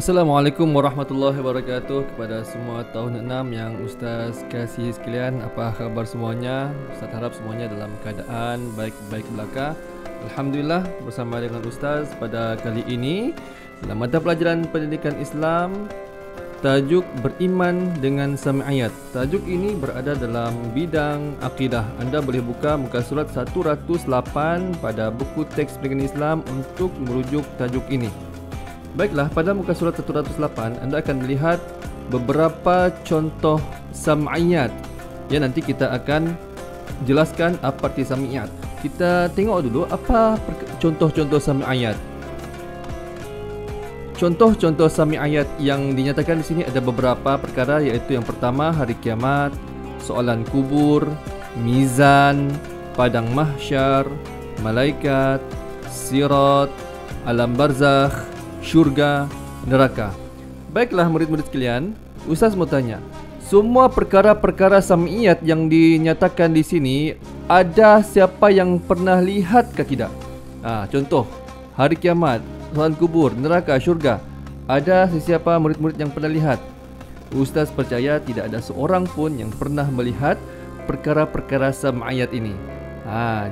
Assalamualaikum warahmatullahi wabarakatuh kepada semua tahun 6 yang Ustaz kasih sekalian. Apa khabar semuanya? Ustaz harap semuanya dalam keadaan baik-baik belaka. Alhamdulillah, bersama dengan Ustaz pada kali ini dalam mata pelajaran pendidikan Islam, tajuk beriman dengan sam'iyat. Tajuk ini berada dalam bidang akidah. Anda boleh buka muka surat 108 pada buku teks pendidikan Islam untuk merujuk tajuk ini. Baiklah, pada muka surat 108 anda akan melihat beberapa contoh sam'iyat. Ya, nanti kita akan jelaskan apa arti sam'iyat. Kita tengok dulu apa contoh-contoh sam'iyat. Contoh-contoh sam'iyat yang dinyatakan di sini ada beberapa perkara, iaitu yang pertama hari kiamat, soalan kubur, mizan, padang mahsyar, malaikat, sirat, alam barzakh, syurga, neraka. Baiklah murid-murid sekalian, Ustaz mau tanya, semua perkara-perkara sam'iyat yang dinyatakan di sini, ada siapa yang pernah lihat ke tidak? Contoh, hari kiamat, soalan kubur, neraka, syurga. Ada sesiapa murid-murid yang pernah lihat? Ustaz percaya tidak ada seorang pun yang pernah melihat perkara-perkara sam'iyat ini.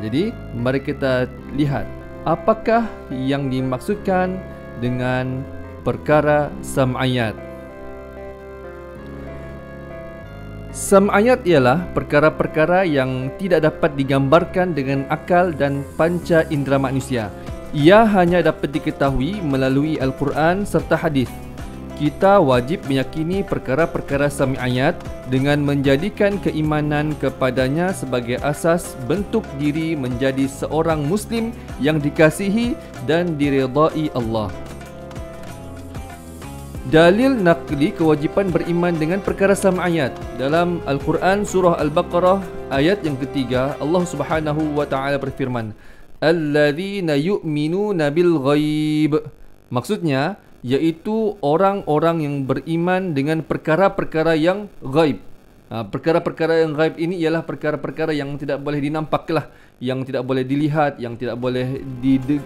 Jadi mari kita lihat apakah yang dimaksudkan dengan perkara sam'iyat. Sam'iyat ialah perkara-perkara yang tidak dapat digambarkan dengan akal dan panca indera manusia. Ia hanya dapat diketahui melalui Al-Quran serta hadis. Kita wajib meyakini perkara-perkara sam'iyat dengan menjadikan keimanan kepadanya sebagai asas bentuk diri menjadi seorang Muslim yang dikasihi dan diridai Allah. Dalil naqli kewajipan beriman dengan perkara sam'iyat. Dalam Al-Quran surah Al-Baqarah ayat yang ketiga, Allah Subhanahu wa taala berfirman, "Alladzina yu'minuna bil ghaib." Maksudnya yaitu orang-orang yang beriman dengan perkara-perkara yang ghaib. Perkara-perkara yang ghaib ini ialah perkara-perkara yang tidak boleh dinampaklah, yang tidak boleh dilihat, yang tidak boleh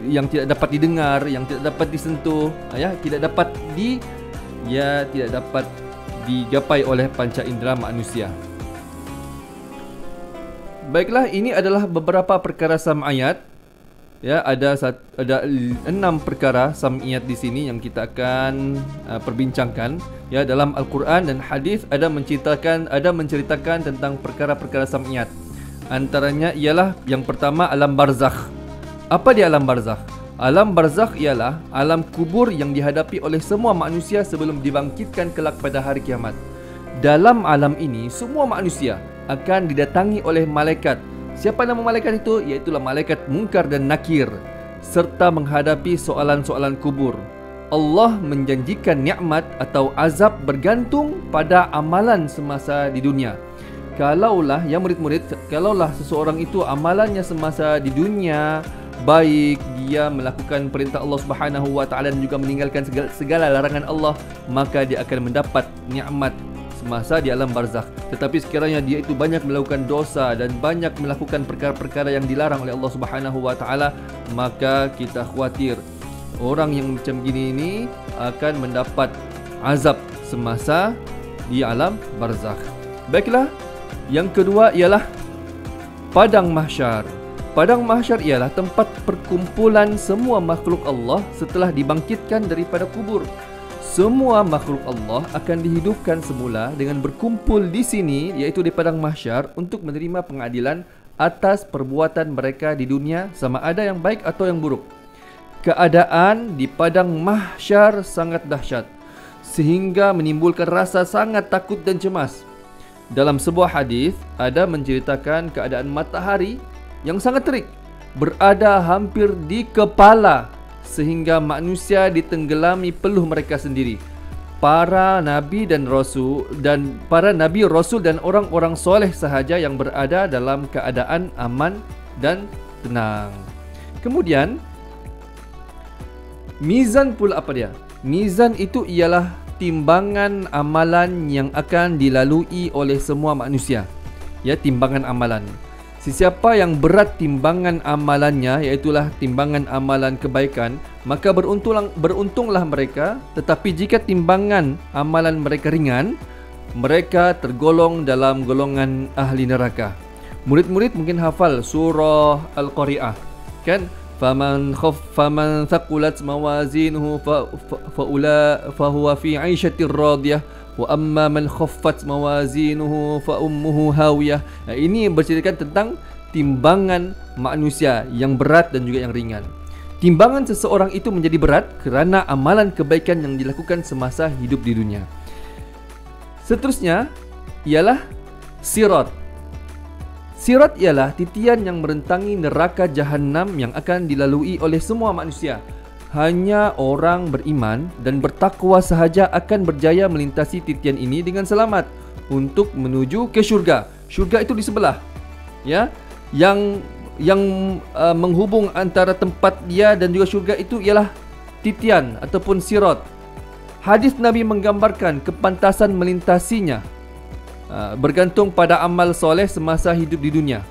yang tidak dapat didengar, yang tidak dapat disentuh, tidak dapat digapai oleh panca indera manusia. Baiklah, ini adalah beberapa perkara sam'iyat. Ya, ada 6 perkara sam'iyat di sini yang kita akan perbincangkan. Ya, dalam Al-Quran dan hadis ada menceritakan tentang perkara-perkara sam'iyat. Antaranya ialah yang pertama alam barzakh. Apa dia alam barzakh? Alam barzakh ialah alam kubur yang dihadapi oleh semua manusia sebelum dibangkitkan kelak pada hari kiamat. Dalam alam ini, semua manusia akan didatangi oleh malaikat. Siapa nama malaikat itu? Iaitulah malaikat Munkar dan Nakir, serta menghadapi soalan-soalan kubur. Allah menjanjikan nikmat atau azab bergantung pada amalan semasa di dunia. Kalaulah seseorang itu amalannya semasa di dunia baik, dia melakukan perintah Allah Subhanahu wa taala dan juga meninggalkan segala larangan Allah, maka dia akan mendapat nikmat semasa di alam barzakh. Tetapi sekiranya dia itu banyak melakukan dosa dan banyak melakukan perkara-perkara yang dilarang oleh Allah Subhanahu wa taala, maka kita khawatir orang yang macam gini ini akan mendapat azab semasa di alam barzakh. Baiklah, yang kedua ialah padang mahsyar. Padang mahsyar ialah tempat perkumpulan semua makhluk Allah setelah dibangkitkan daripada kubur. Semua makhluk Allah akan dihidupkan semula dengan berkumpul di sini, iaitu di padang mahsyar, untuk menerima pengadilan atas perbuatan mereka di dunia, sama ada yang baik atau yang buruk. Keadaan di padang mahsyar sangat dahsyat sehingga menimbulkan rasa sangat takut dan cemas. Dalam sebuah hadis ada menceritakan keadaan matahari yang sangat terik berada hampir di kepala sehingga manusia ditenggelami peluh mereka sendiri. Para nabi rasul dan orang-orang soleh sahaja yang berada dalam keadaan aman dan tenang. Kemudian mizan pula apa dia? Mizan itu ialah timbangan amalan yang akan dilalui oleh semua manusia. Ya, timbangan amalan. Sesiapa yang berat timbangan amalannya, iaitulah timbangan amalan kebaikan, maka beruntunglah mereka. Tetapi jika timbangan amalan mereka ringan, mereka tergolong dalam golongan ahli neraka. Murid-murid mungkin hafal surah Al-Qari'ah, kan? Faman thaqulat mawazinuhu fahuwa fi 'aisyatir radiyah wa amma man khaffat mawazinuhu fa ummuhu hawiyah. Ini berceritakan tentang timbangan manusia yang berat dan juga yang ringan. Timbangan seseorang itu menjadi berat kerana amalan kebaikan yang dilakukan semasa hidup di dunia. Seterusnya ialah sirat. Sirat ialah titian yang merentangi neraka Jahannam yang akan dilalui oleh semua manusia. Hanya orang beriman dan bertakwa sahaja akan berjaya melintasi titian ini dengan selamat untuk menuju ke syurga. Syurga itu di sebelah, ya. Yang menghubung antara tempat dia dan juga syurga itu ialah titian ataupun sirat. Hadis Nabi menggambarkan kepantasan melintasinya bergantung pada amal soleh semasa hidup di dunia,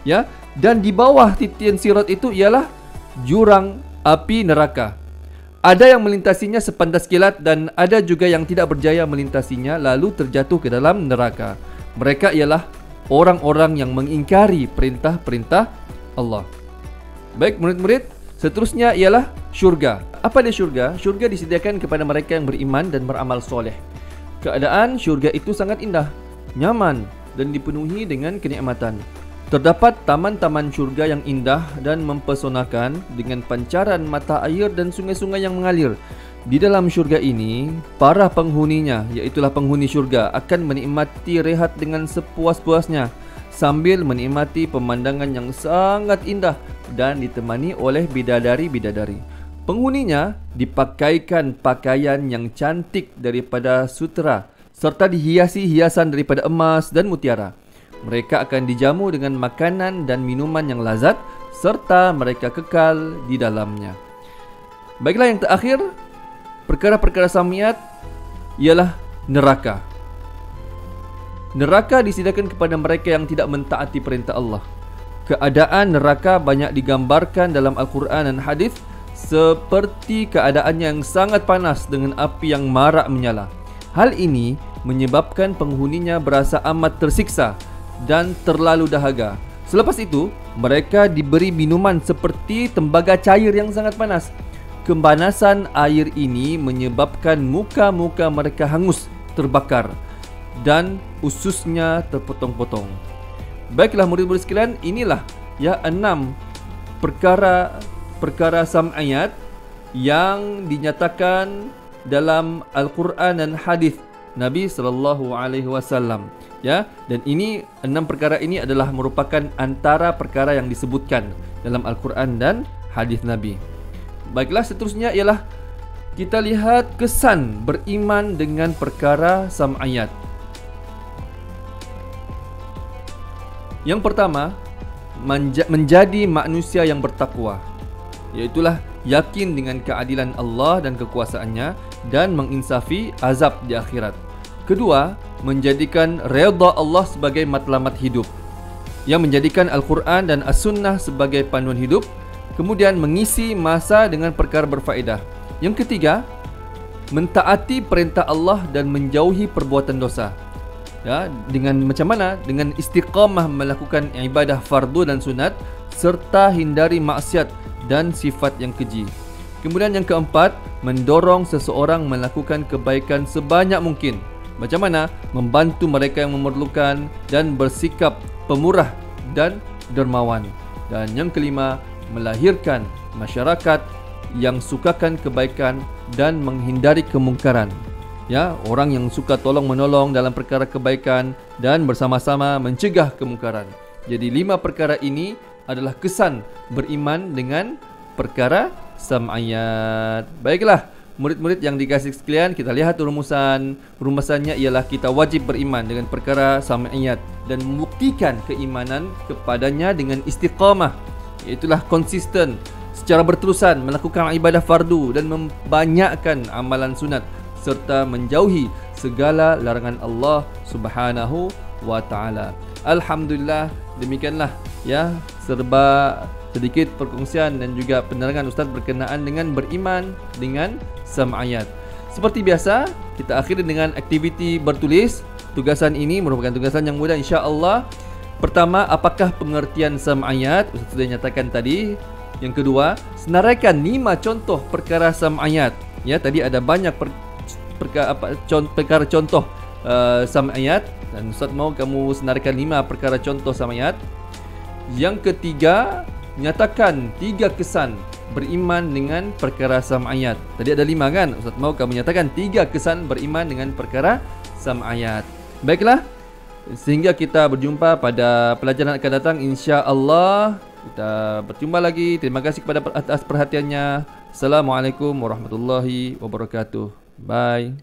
ya. Dan di bawah titian sirat itu ialah jurang api neraka. Ada yang melintasinya sepantas kilat dan ada juga yang tidak berjaya melintasinya lalu terjatuh ke dalam neraka. Mereka ialah orang-orang yang mengingkari perintah-perintah Allah. Baik murid-murid, seterusnya ialah syurga. Apa dia syurga? Syurga disediakan kepada mereka yang beriman dan beramal soleh. Keadaan syurga itu sangat indah, nyaman dan dipenuhi dengan kenikmatan. Terdapat taman-taman syurga yang indah dan mempesonakan dengan pancaran mata air dan sungai-sungai yang mengalir. Di dalam syurga ini, para penghuninya, iaitulah penghuni syurga, akan menikmati rehat dengan sepuas-puasnya sambil menikmati pemandangan yang sangat indah dan ditemani oleh bidadari-bidadari. Penghuninya dipakaikan pakaian yang cantik daripada sutera serta dihiasi hiasan daripada emas dan mutiara. Mereka akan dijamu dengan makanan dan minuman yang lazat serta mereka kekal di dalamnya. Baiklah, yang terakhir, perkara-perkara samiat ialah neraka. Neraka disediakan kepada mereka yang tidak mentaati perintah Allah. Keadaan neraka banyak digambarkan dalam Al-Quran dan hadis seperti keadaannya yang sangat panas dengan api yang marak menyala. Hal ini menyebabkan penghuninya berasa amat tersiksa dan terlalu dahaga. Selepas itu, mereka diberi minuman seperti tembaga cair yang sangat panas. Kepanasan air ini menyebabkan muka-muka mereka hangus, terbakar dan ususnya terpotong-potong. Baiklah murid-murid sekalian, inilah 6 perkara sam'iyat yang dinyatakan dalam Al-Quran dan hadis Nabi sallallahu alaihi wasallam, ya. Dan ini 6 perkara ini adalah merupakan antara perkara yang disebutkan dalam Al-Quran dan hadis Nabi. Baiklah, seterusnya ialah kita lihat kesan beriman dengan perkara sam'iyat. Yang pertama, menjadi manusia yang bertakwa, iaitulah yakin dengan keadilan Allah dan kekuasaannya dan menginsafi azab di akhirat. Kedua, menjadikan redha Allah sebagai matlamat hidup, yang menjadikan Al-Quran dan As-Sunnah sebagai panduan hidup, kemudian mengisi masa dengan perkara berfaedah. Yang ketiga, mentaati perintah Allah dan menjauhi perbuatan dosa. Ya, dengan macam mana? Dengan istiqamah melakukan ibadah fardu dan sunat serta hindari maksiat dan sifat yang keji. Kemudian yang keempat, mendorong seseorang melakukan kebaikan sebanyak mungkin. Macam mana? Membantu mereka yang memerlukan dan bersikap pemurah dan dermawan. Dan yang kelima, melahirkan masyarakat yang sukakan kebaikan dan menghindari kemungkaran. Ya, orang yang suka tolong menolong dalam perkara kebaikan dan bersama-sama mencegah kemungkaran. Jadi 5 perkara ini adalah kesan beriman dengan perkara sam'iyat. Baiklah, murid-murid yang dikasihi sekalian, kita lihat rumusan. Rumusannya ialah kita wajib beriman dengan perkara sam'iyat dan membuktikan keimanan kepadanya dengan istiqamah, iaitulah konsisten secara berterusan melakukan ibadah fardu dan membanyakkan amalan sunat serta menjauhi segala larangan Allah Subhanahu wa taala. Alhamdulillah, demikianlah ya, serba sedikit perkongsian dan juga penerangan Ustaz berkenaan dengan beriman dengan sama ayat. Seperti biasa, kita akhiri dengan aktiviti bertulis. Tugasan ini merupakan tugasan yang mudah insya-Allah. Pertama, apakah pengertian sama ayat? Ustaz sudah nyatakan tadi. Yang kedua, senaraikan 5 contoh perkara sama ayat. Ya, tadi ada banyak perkara contoh sama ayat, dan Ustaz mau kamu senaraikan 5 perkara contoh sama ayat. Yang ketiga, nyatakan 3 kesan beriman dengan perkara sama ayat. Tadi ada 5 kan? Ustaz mau kamu nyatakan 3 kesan beriman dengan perkara sama ayat. Baiklah, sehingga kita berjumpa pada pelajaran akan datang insya-Allah. Kita berjumpa lagi. Terima kasih kepada atas perhatiannya. Assalamualaikum warahmatullahi wabarakatuh. Bye.